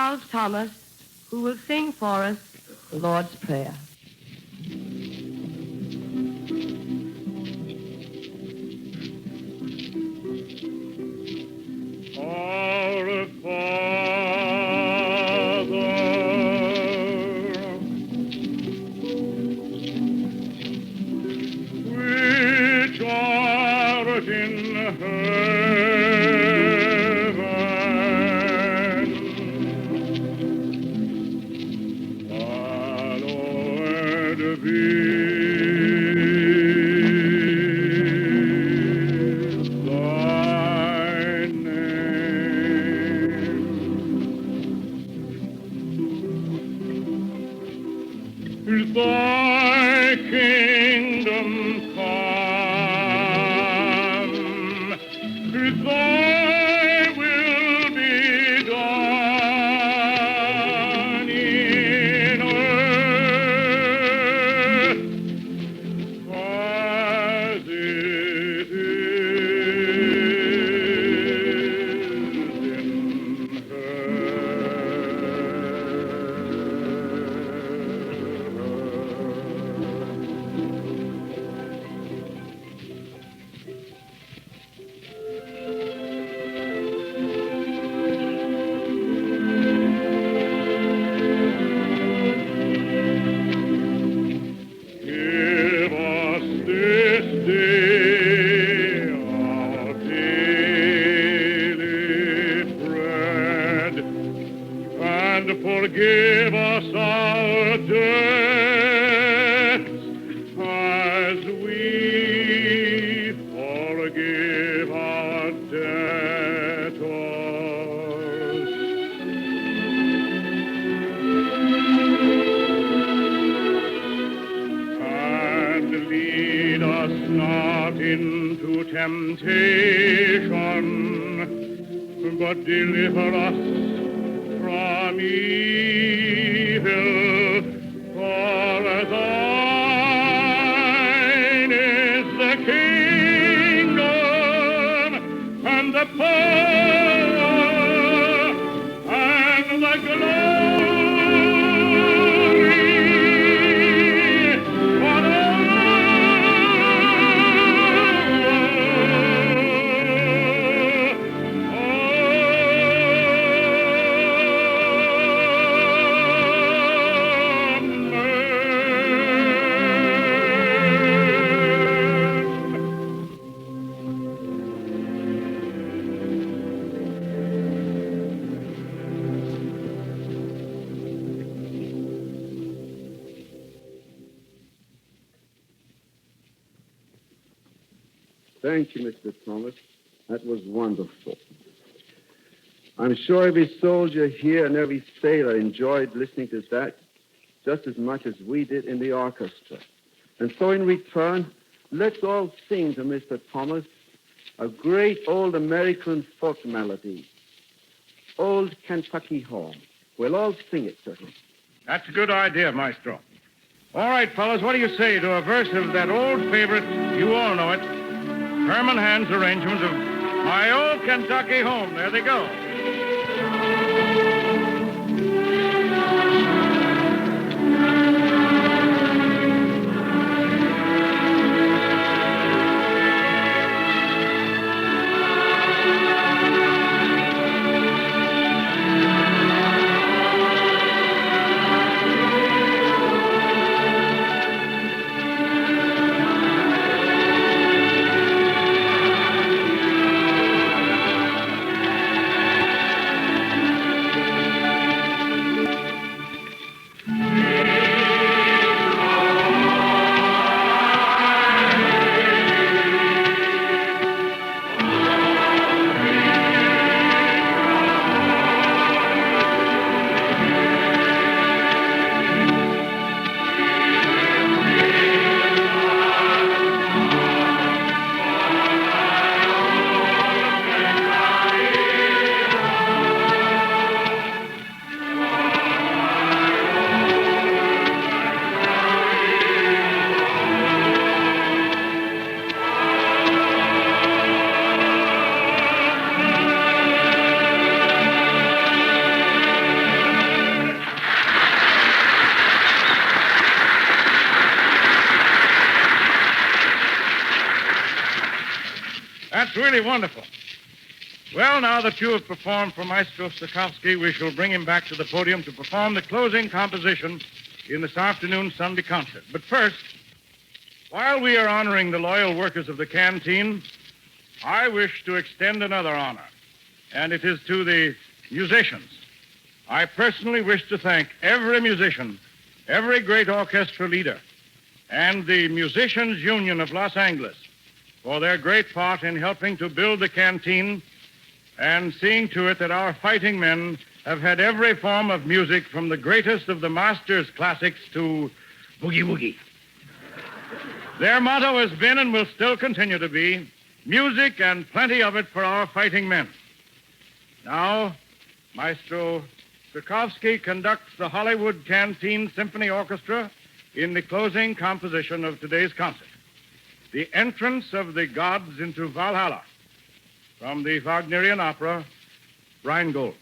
Charles Thomas, who will sing for us the Lord's Prayer. Our Father, which art in heaven, hallowed be thy name. Thy kingdom come, thy will be done in earth as it is in Give us this day our daily bread, and forgive us our debts as we forgive our debtors. And lead us not into temptation, but deliver us from evil. For thine is the kingdom and the power and the glory Thank you, Mr. Thomas. That was wonderful. I'm sure every soldier here and every sailor enjoyed listening to that just as much as we did in the orchestra. And so in return, let's all sing to Mr. Thomas a great old American folk melody, Old Kentucky Home. We'll all sing it to him. That's a good idea, Maestro. All right, fellas, what do you say to a verse of that old favorite, you all know it, Herman Hand's arrangement of My Old Kentucky Home? There they go. really wonderful. Well, now that you have performed for Maestro Stokowski, we shall bring him back to the podium to perform the closing composition in this afternoon's Sunday concert. But first, while we are honoring the loyal workers of the Canteen, I wish to extend another honor, and it is to the musicians. I personally wish to thank every musician, every great orchestra leader, and the Musicians Union of Los Angeles for their great part in helping to build the Canteen and seeing to it that our fighting men have had every form of music from the greatest of the masters' classics to boogie woogie. Their motto has been and will still continue to be music and plenty of it for our fighting men. Now, Maestro Stokowski conducts the Hollywood Canteen Symphony Orchestra in the closing composition of today's concert, The Entrance of the Gods into Valhalla, from the Wagnerian opera, Rheingold.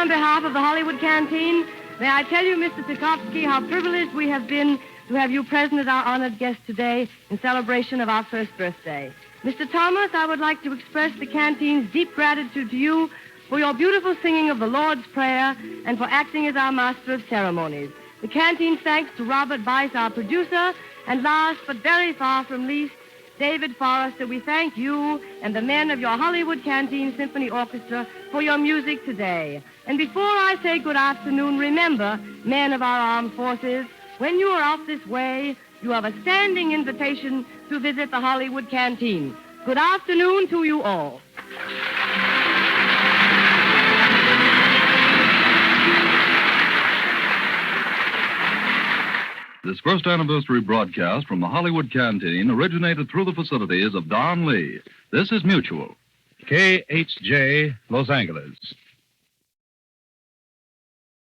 on behalf of the Hollywood Canteen, may I tell you, Mr. Tchaikovsky, how privileged we have been to have you present as our honored guest today in celebration of our first birthday. Mr. Thomas, I would like to express the Canteen's deep gratitude to you for your beautiful singing of the Lord's Prayer and for acting as our master of ceremonies. The Canteen's thanks to Robert Bice, our producer, and last but very far from least, David Forrester. We thank you and the men of your Hollywood Canteen Symphony Orchestra for your music today. And before I say good afternoon, remember, men of our armed forces, when you are out this way, you have a standing invitation to visit the Hollywood Canteen. Good afternoon to you all. This first anniversary broadcast from the Hollywood Canteen originated through the facilities of Don Lee. This is Mutual. KHJ, Los Angeles.